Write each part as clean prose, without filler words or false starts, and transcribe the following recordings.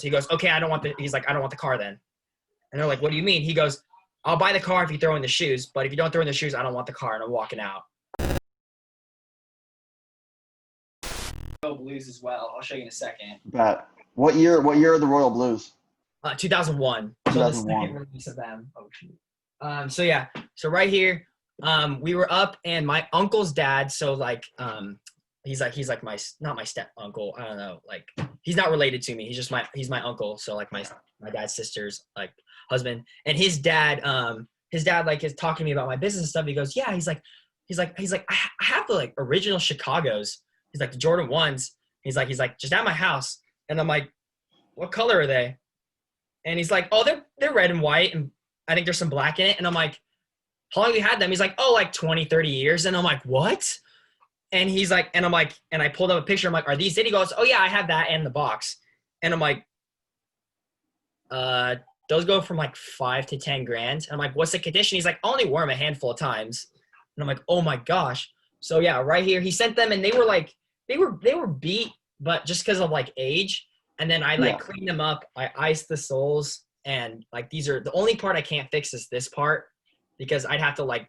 he goes, okay, he's like, I don't want the car then. And they're like, what do you mean? He goes, I'll buy the car if you throw in the shoes, but if you don't throw in the shoes, I don't want the car, and I'm walking out. Blues as well. I'll show you in a second. But what year are the Royal Blues? 2001. So the second release of them. Oh shoot. So yeah. So right here, we were up, and my uncle's dad. So like, he's like my not my step uncle. I don't know. Like he's not related to me. He's my uncle. So like my dad's sister's like husband, and his dad like is talking to me about my business and stuff. He goes, yeah. He's like I have the like original Chicago's. He's like the Jordan 1s. He's like just at my house, and I'm like, what color are they? And he's like, oh, they're red and white, and I think there's some black in it. And I'm like, how long have you had them? He's like, oh, like 20, 30 years. And I'm like, what? And he's like, and I'm like, and I pulled up a picture. I'm like, are these it? He goes, oh yeah, I have that and the box. And I'm like, those go from like 5 to 10 grand. And I'm like, what's the condition? He's like, I only wore them a handful of times. And I'm like, oh my gosh. So yeah, right here, he sent them, and they were like, they were beat, but just because of like age. And then I like cleaned them up. I iced the soles, and like these are the only part I can't fix is this part, because I'd have to like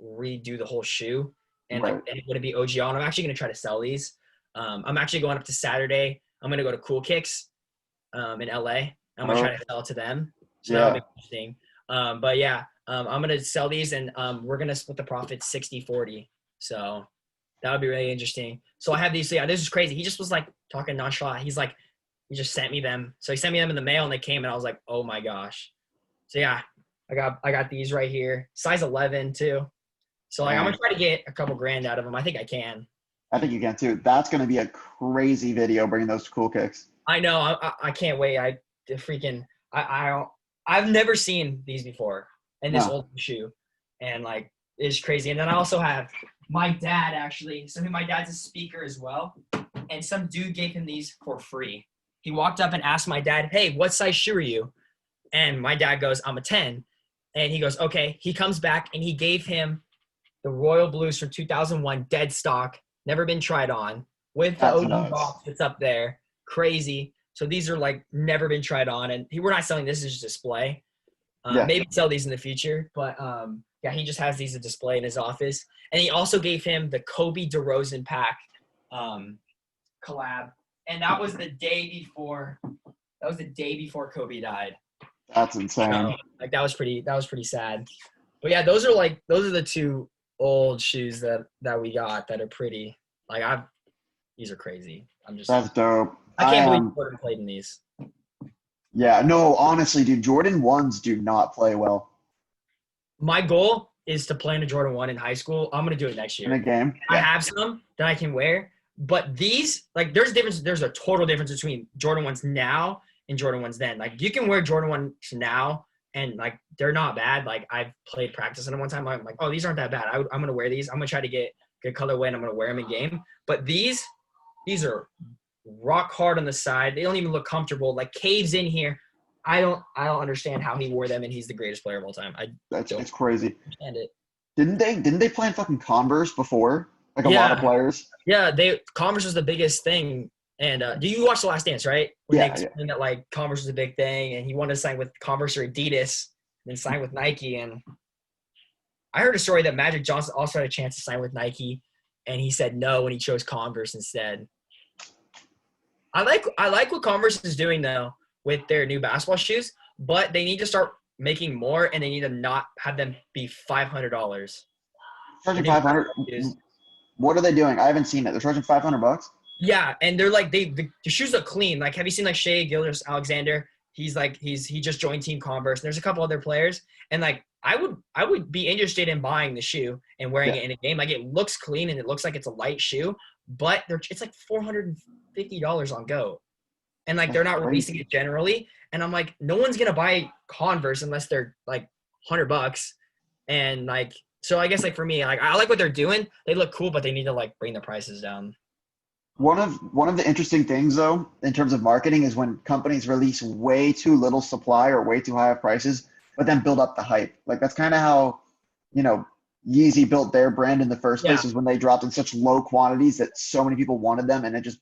redo the whole shoe, and like it wouldn't be OGL. And I'm actually gonna try to sell these. I'm actually going up to Saturday. I'm gonna go to Cool Kicks in LA. I'm gonna try to sell it to them. So that'll be interesting. But yeah, I'm gonna sell these, and we're gonna split the profits 60-40. So that would be really interesting. So I have these. So yeah, this is crazy. He just was like talking nonchalant. He's like, he just sent me them. So he sent me them in the mail, and they came, and I was like, oh my gosh. So yeah, I got these right here. Size 11 too. So like, I'm going to try to get a couple grand out of them. I think I can. I think you can too. That's going to be a crazy video bringing those to Cool Kicks. I know. I can't wait. I've never seen these before in this old shoe. And like, it's crazy. And then I also have my dad actually. So my dad's a speaker as well. And some dude gave him these for free. He walked up and asked my dad, hey, what size shoe are you? And my dad goes, I'm a 10. And he goes, okay. He comes back, and he gave him the Royal Blues from 2001, dead stock, never been tried on, with the OG box that's up there. Crazy. So these are like never been tried on. And we're not selling this as a display. Maybe sell these in the future. But yeah, he just has these to display in his office. And he also gave him the Kobe DeRozan pack collab. And that was the day before Kobe died. That's insane. So, like that was pretty sad. But yeah, those are the two old shoes that we got that are pretty. Like these are crazy. That's dope. I can't believe Jordan played in these. Yeah, no, honestly, dude, Jordan 1s do not play well. My goal is to play in a Jordan 1 in high school. I'm gonna do it next year. In a game. I have some that I can wear. But these, like, there's a total difference between Jordan 1s now and Jordan 1s then. Like, you can wear Jordan 1s now, and, like, they're not bad. Like, I've played practice in them one time. I'm like, oh, these aren't that bad. I'm going to wear these. I'm going to try to get good colorway, and I'm going to wear them in game. But these are rock hard on the side. They don't even look comfortable. Like, caves in here. I don't understand how he wore them, and he's the greatest player of all time. It's crazy. Understand it. Didn't they play in fucking Converse before? Like a lot of players. Yeah, Converse was the biggest thing. And do you watch The Last Dance, right? When they explained that like Converse was a big thing, and he wanted to sign with Converse or Adidas, and then sign with Nike. And I heard a story that Magic Johnson also had a chance to sign with Nike, and he said no, and he chose Converse instead. I like what Converse is doing though with their new basketball shoes, but they need to start making more, and they need to not have them be $500. Charging $500. What are they doing? I haven't seen it. They're charging $500. Yeah, and they're like the shoes look clean. Like, have you seen like Shea Gilgeous-Alexander? He just joined Team Converse. And there's a couple other players, and like I would be interested in buying the shoe and wearing it in a game. Like, it looks clean and it looks like it's a light shoe, but it's like $450 on Go, and like they're not releasing it generally. And I'm like, no one's gonna buy Converse unless they're like $100, and like. So I guess like for me, like I like what they're doing. They look cool, but they need to like bring the prices down. One of the interesting things though, in terms of marketing, is when companies release way too little supply or way too high of prices, but then build up the hype. Like that's kind of how, Yeezy built their brand in the first place, is when they dropped in such low quantities that so many people wanted them, and it just,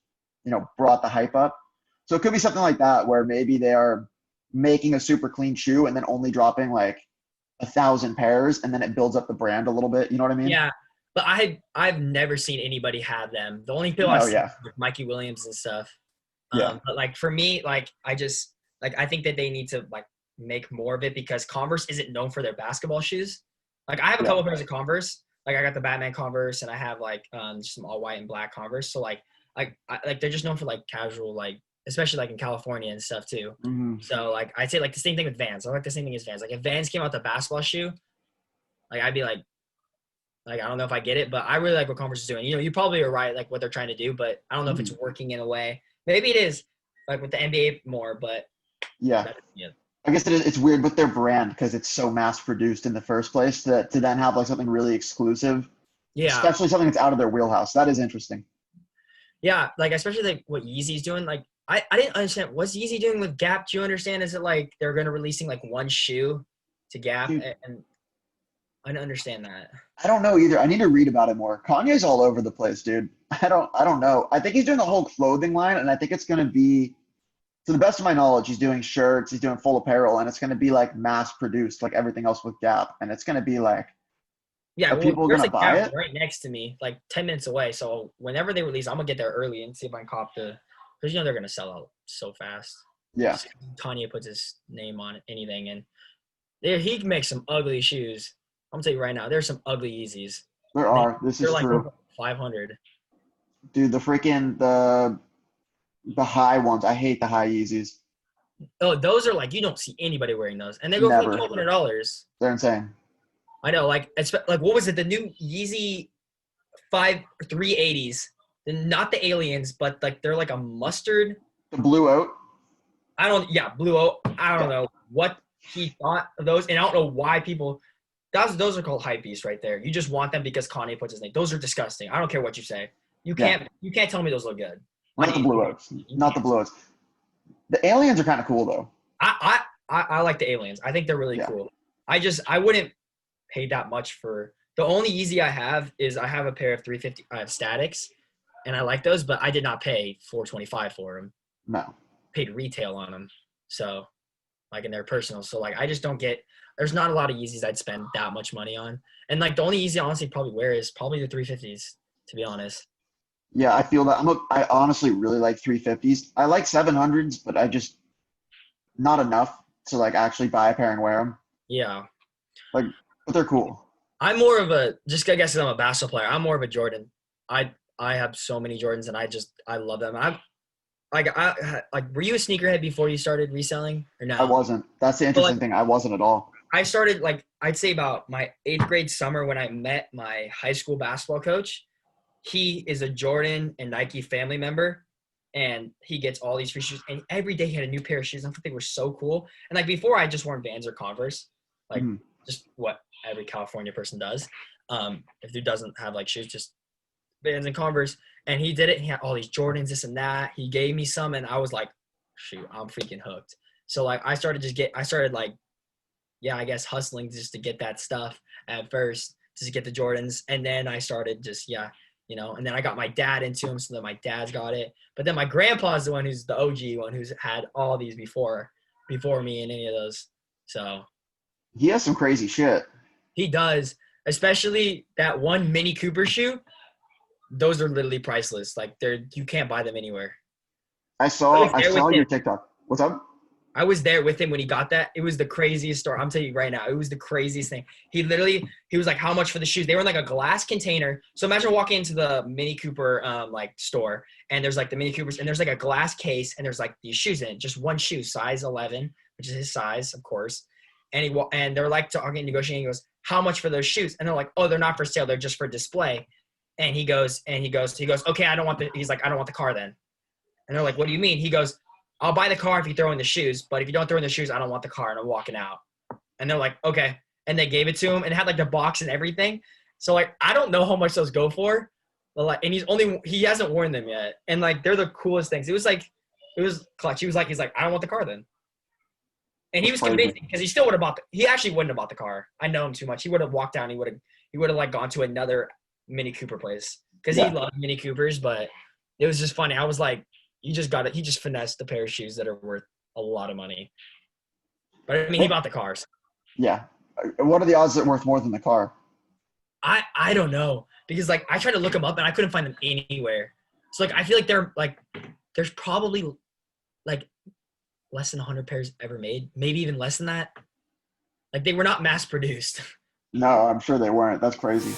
brought the hype up. So it could be something like that where maybe they are making a super clean shoe and then only dropping like 1,000 pairs, and then it builds up the brand a little bit. You know what I mean? Yeah, but I've never seen anybody have them. The only people I've No, seen yeah, are like Mikey Williams and stuff. yeah, But like for me, like I just like I think that they need to like make more of it because Converse isn't known for their basketball shoes. Like I have a yeah. couple pairs of Converse. Like I got the Batman Converse and I have like just some all white and black Converse. So like they're just known for like casual like especially like in California and stuff too. Hmm. So like I'd say like the same thing with Vans. I like the same thing as Vans. Like if Vans came out with a basketball shoe, like I'd be like I don't know if I get it, but I really like what Converse is doing. You know, you probably are right, like what they're trying to do, but I don't know if it's working in a way. Maybe it is, like with the NBA more, but Yeah. yeah, I guess it's weird with their brand because it's so mass produced in the first place that to then have like something really exclusive, yeah, especially something that's out of their wheelhouse. That is interesting. yeah. Like especially like what Yeezy's doing. Like I didn't understand what's Yeezy doing with Gap. Do you understand? Is it like they're gonna releasing like one shoe to Gap, Dude, and I don't understand that. I don't know either. I need to read about it more. Kanye's all over the place, dude. I don't know. I think he's doing a whole clothing line, and I think it's gonna be, to the best of my knowledge, he's doing shirts, he's doing full apparel, and it's gonna be like mass produced, like everything else with Gap. And it's gonna be like, Yeah, are well, people there's gonna a buy Gap it? right next to me, like 10 minutes away. So whenever they release, I'm gonna get there early and see if I can cop the, because you know they're gonna sell out so fast. Yeah, Just Kanye puts his name on anything, and there he can make some ugly shoes. I'm gonna tell you right now, there's some ugly Yeezys. there And are. This they're is like true. 500. Dude, the high ones. I hate the high Yeezys. Oh, those are like you don't see anybody wearing those, and they go for like Never. $1,200. They're insane. I know, like it's like what was it? The new Yeezy 380s, not the aliens, but like they're like a mustard. The blue oat. I don't, yeah, Blue O. I don't Yeah. know what he thought of those, and I don't know why people. Those are called hype beasts right there. You just want them because Kanye puts his name. Those are disgusting. I don't care what you say. Yeah. You can't tell me those look good. On Not the blue anything. oats. You Not the can't. blue oats. The aliens are kind of cool though. I like the aliens. I think they're really Yeah. cool. I wouldn't pay that much for the only Yeezy I have is I have a pair of 350 I have statics, and I like those, but I did not pay 425 for them. No. Paid retail on them, so like in their personal. So like I just don't get. There's not a lot of Yeezys I'd spend that much money on, and like the only Yeezy I honestly probably wear is probably the 350s. To be honest. Yeah, I feel that. I honestly really like 350s. I like 700s, but I just not enough to like actually buy a pair and wear them. Yeah. Like, but they're cool. I'm more of a just I guess 'cause I'm a basketball player. I'm more of a Jordan. I have so many Jordans and I love them. I were you a sneakerhead before you started reselling or I no? wasn't. That's the So interesting like thing. I wasn't at all. I started like I'd say about my 8th grade summer when I met my high school basketball coach. He is a Jordan and Nike family member, and he gets all these free shoes. And every day he had a new pair of shoes. I thought they were so cool. And like before, I just worn Vans or Converse, like Mhm. just what every California person does. If who doesn't have like shoes, just Vans and Converse. And he did it. He had all these Jordans, this and that. He gave me some, and I was like, shoot, I'm freaking hooked. So like I started like, yeah, I guess hustling just to get that stuff at first, just to get the Jordans, and then I started just and then I got my dad into them, so then my dad's got it. But then my grandpa's the one who's the OG one who's had all these before me in any of those. So He has some crazy shit. he does, especially that one Mini Cooper shoe. Those are literally priceless. Like you can't buy them anywhere. I I saw was I there with saw him. your TikTok. What's up? I was there with him when he got that. It was the craziest story. I'm telling you right now, it was the craziest thing. He was like, how much for the shoes? They were in like a glass container. So imagine walking into the Mini Cooper like store, and there's like the Mini Coopers, and there's like a glass case, and there's like these shoes in it, just one shoe, size 11, which is his size, of course. And they're like talking, negotiating. He goes, how much for those shoes? And they're like, oh, they're not for sale. They're just for display. And he goes, okay, I don't want the car then. And they're like, what do you mean? He goes, I'll buy the car if you throw in the shoes, but if you don't throw in the shoes, I don't want the car, and I'm walking out. And they're like, okay. And they gave it to him, and it had like the box and everything. So like, I don't know how much those go for, but like, and he hasn't worn them yet. And like, they're the coolest things. It was clutch. He's like, I don't want the car then. And he was Crazy. convincing because he still would have he actually wouldn't have bought the car. I know him too much. He would have walked down. He would have like gone to another Mini Cooper place because Yeah. he loved Mini Coopers, but it was just funny. I was like, He just finessed a pair of shoes that are worth a lot of money. But I mean, he bought the cars. Yeah. What are the odds that it's worth more than the car? I don't know because like I tried to look them up and I couldn't find them anywhere. So like I feel like there's probably like less than 100 pairs ever made, maybe even less than that. Like they were not mass produced. No, I'm sure they weren't. That's crazy.